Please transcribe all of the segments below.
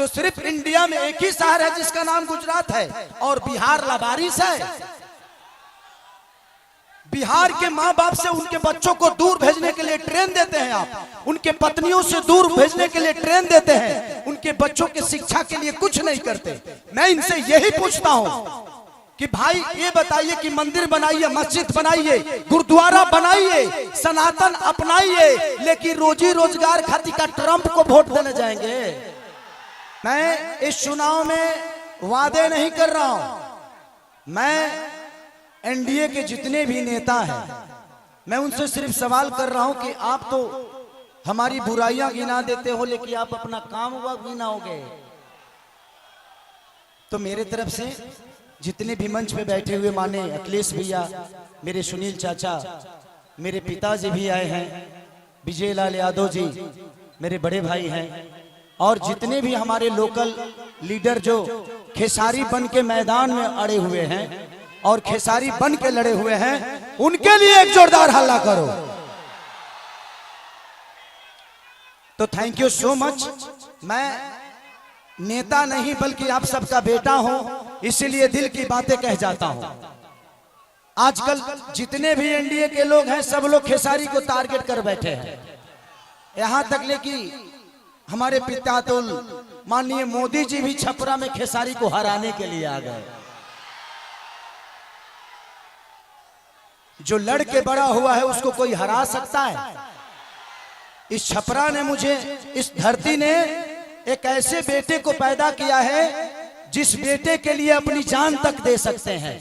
तो सिर्फ इंडिया में एक ही शहर है जिसका नाम गुजरात है और बिहार लावारिस है। बिहार के माँ बाप से उनके बच्चों को दूर भेजने के लिए ट्रेन देते हैं आप, उनके पत्नियों से दूर भेजने के लिए ट्रेन देते हैं, उनके बच्चों की शिक्षा के लिए कुछ नहीं करते। मैं इनसे यही पूछता हूं कि भाई ये बताइए कि मंदिर बनाइए, मस्जिद बनाइए, गुरुद्वारा बनाइए, सनातन अपनाइए, लेकिन रोजी रोजगार खातिर का ट्रंप को वोट देने जाएंगे। मैं इस चुनाव में वादे नहीं कर रहा हूं। मैं एनडीए के जितने भी नेता हैं, मैं उनसे सिर्फ सवाल कर रहा हूं कि आप तो हमारी बुराइयां गिना देते हो, लेकिन आप अपना काम हुआ गिनाओगे। तो मेरे तरफ से जितने भी मंच पे बैठे हुए माने अखिलेश भैया, मेरे सुनील चाचा, मेरे पिताजी भी आए हैं, विजय लाल यादव जी मेरे बड़े भाई हैं, और जितने भी हमारे लोकल लीडर जो खेसारी बन के मैदान में अड़े हुए हैं और खेसारी बन के लड़े हुए हैं, उनके लिए एक जोरदार हल्ला करो। तो थैंक यू सो मच। मैं नेता नहीं बल्कि आप सबका बेटा हूं, इसीलिए दिल की बातें कह जाता हूं। आजकल जितने भी एनडीए के लोग हैं, सब लोग खेसारी को टारगेट कर बैठे हैं। यहां तक ले कि हमारे पितातुल माननीय मोदी जी भी छपरा में खेसारी को हराने के लिए आ गए। जो लड़के बड़ा हुआ है उसको कोई हरा सकता है? इस छपरा ने मुझे, इस धरती ने एक ऐसे बेटे को पैदा किया है जिस बेटे के लिए अपनी जान तक दे सकते हैं।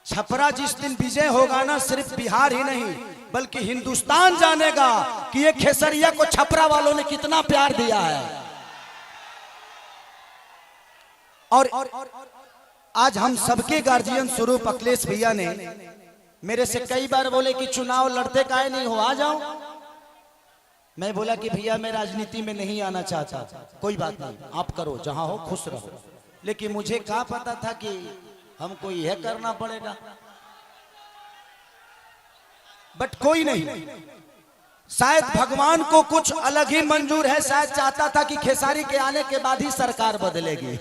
छपरा जिस दिन विजय होगा ना, सिर्फ बिहार ही नहीं बल्कि हिंदुस्तान जानेगा कि ये खेसरिया को छपरा वालों ने कितना प्यार दिया है। और आज हम सबके गार्जियन स्वरूप अखिलेश भैया ने मेरे से कई बार बोले कि चुनाव लड़ते काहे नहीं हो, आ जाओ। मैं बोला कि भैया मैं राजनीति में नहीं आना चाहता। कोई बात नहीं, आप करो, जहां हो खुश रहो। लेकिन मुझे क्या पता था कि हमको यह करना पड़ेगा। बट कोई नहीं, शायद भगवान को कुछ अलग ही मंजूर है। शायद चाहता था कि खेसारी के आने के बाद ही सरकार बदलेगी।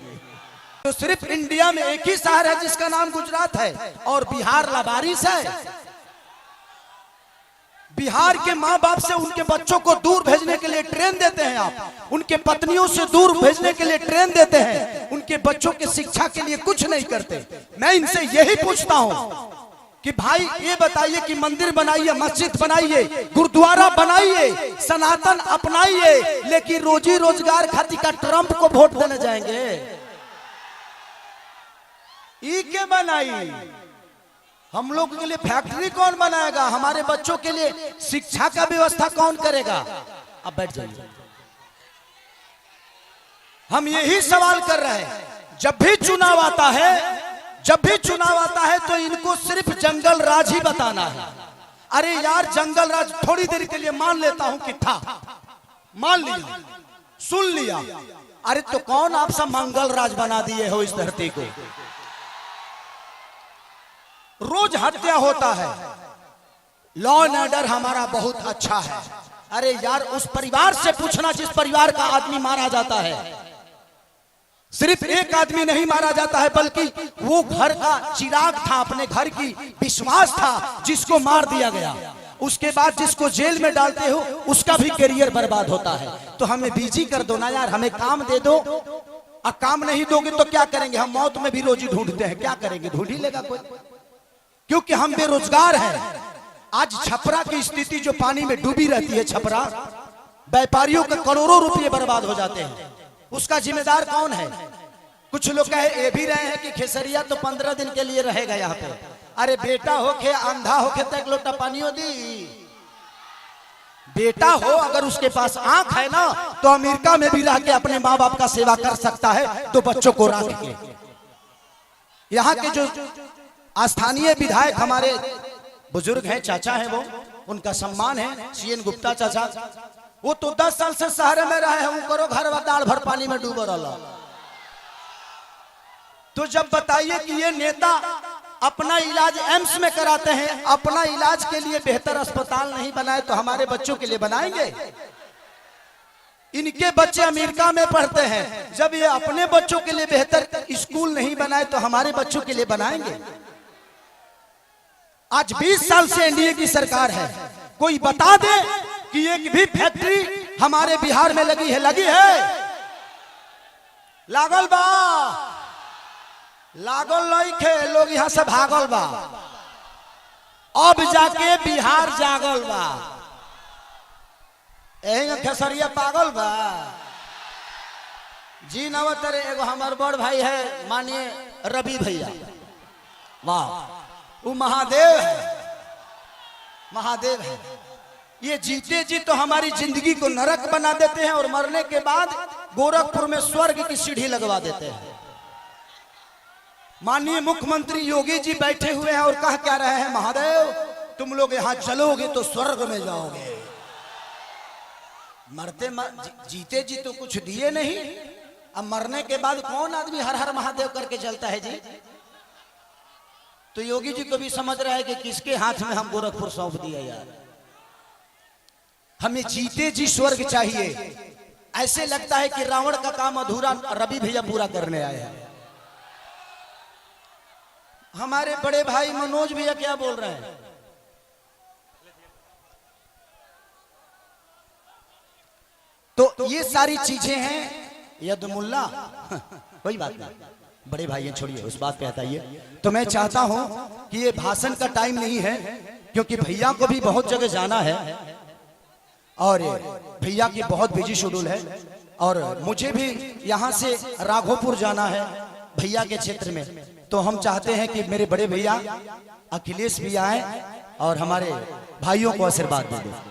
तो सिर्फ इंडिया में एक ही शहर है जिसका नाम गुजरात है और बिहार लावारिस है। बिहार के माँ बाप से उनके बच्चों को दूर भेजने के लिए ट्रेन देते हैं आप, उनके पत्नियों से दूर भेजने के लिए ट्रेन देते हैं, उनके बच्चों की शिक्षा के लिए कुछ नहीं करते। मैं इनसे यही पूछता हूं कि भाई ये बताइए कि मंदिर बनाइए, मस्जिद बनाइए, गुरुद्वारा बनाइए, सनातन अपनाइए, लेकिन रोजी रोजगार खातिर का ट्रंप को वोट देने जाएंगे। ई के बनाई, हम लोगों के लिए फैक्ट्री कौन बनाएगा? हमारे बच्चों के लिए शिक्षा का व्यवस्था कौन करेगा? अब बैठ जाइए। हम यही सवाल कर रहे हैं। जब भी चुनाव आता है, जब भी चुनाव आता है तो इनको सिर्फ जंगल राज ही बताना है। अरे यार, जंगल राज थोड़ी देर के लिए मान लेता हूं कि था, मान लिया, सुन लिया। अरे तो कौन आप सब मंगल राज बना दिए हो इस धरती को? रोज हत्या होता है, लॉ एंड ऑर्डर हमारा बहुत अच्छा है। अरे यार, उस परिवार से पूछना जिस परिवार का आदमी मारा जाता है। सिर्फ एक आदमी नहीं मारा जाता है, बल्कि वो घर का चिराग था, अपने घर की विश्वास था, जिसको मार दिया गया। उसके बाद जिसको जेल में डालते हो उसका भी करियर बर्बाद होता है। तो हमें बिजी कर दो ना यार, हमें काम दे दो। और काम नहीं दोगे तो क्या करेंगे? हम मौत में भी रोजी ढूंढते हैं, क्या करेंगे? ढूंढ ही लेगा कोई, क्योंकि हम बेरोजगार हैं। आज छपरा की स्थिति जो पानी में डूबी रहती है, छपरा व्यापारियों के करोड़ों रुपए बर्बाद हो जाते हैं। उसका जिम्मेदार कौन है? कुछ लोग कहे ये भी रहे हैं कि खेसरिया तो 15 दिन के लिए रहेगा यहाँ पे। अरे बेटा होके अंधा होके तक लोटा पानियों दी। बेटा हो अगर उसके पास आंख है ना, तो अमेरिका में भी रह के अपने माँ बाप का सेवा कर सकता है। तो बच्चों को रख के यहाँ के जो स्थानीय विधायक हमारे बुजुर्ग हैं, चाचा हैं, वो उनका सम्मान है, सीएन गुप्ता चाचा। वो तो 10 साल से शहर में रहे हैं, करो घर दाल भर पानी में डूबो रहा। तो जब बताइए कि ये नेता अपना इलाज एम्स में कराते हैं, अपना इलाज के लिए बेहतर अस्पताल नहीं बनाए तो हमारे बच्चों के लिए बनाएंगे? इनके बच्चे अमेरिका में पढ़ते हैं। जब ये अपने बच्चों के लिए बेहतर स्कूल नहीं बनाए तो हमारे बच्चों के लिए बनाएंगे? आज 20 साल से एनडीए की सरकार है, कोई बता दे कि एक भी फैक्ट्री हमारे बिहार में लगी है? लगी है? लागल बा? लागल नहीं खे, लोग यहां से भागल बा। अब जाके बिहार जागल बा। खेसरिया पागल बा जी। नवतर एगो हमार बड़ भाई है मानिए रवि भैया, वाह, वो महादेव है, महादेव है। ये जीते जी तो हमारी जिंदगी को नरक बना देते हैं और मरने के बाद गोरखपुर में स्वर्ग की सीढ़ी लगवा देते हैं। माननीय मुख्यमंत्री योगी जी बैठे हुए हैं और कह क्या रहे हैं, महादेव तुम लोग यहां चलोगे तो स्वर्ग में जाओगे। जीते जी तो कुछ दिए नहीं, अब मरने के बाद कौन आदमी हर हर महादेव करके चलता है जी? तो योगी जी को भी समझ रहा है कि किसके हाथ में हम गोरखपुर सौंप दिया यार। हमें जीते जी स्वर्ग चाहिए। ऐसे लगता है कि रावण का काम अधूरा रवि भैया पूरा करने आए हैं। हमारे बड़े भाई मनोज भैया क्या बोल रहे हैं? तो ये सारी चीजें हैं। यदमुल्ला कोई बात नहीं, बड़े भाई हैं, छोड़िए उस बात पे हटाइए। तो मैं चाहता हूं कि ये भाषण का टाइम नहीं है, क्योंकि भैया को भी बहुत जगह जाना है और भैया की बहुत बिजी शेड्यूल है और मुझे भी यहाँ से राघोपुर जाना है भैया के क्षेत्र में। तो हम चाहते हैं कि मेरे बड़े भैया अखिलेश भी आए और हमारे भाइयों को आशीर्वाद दे दें।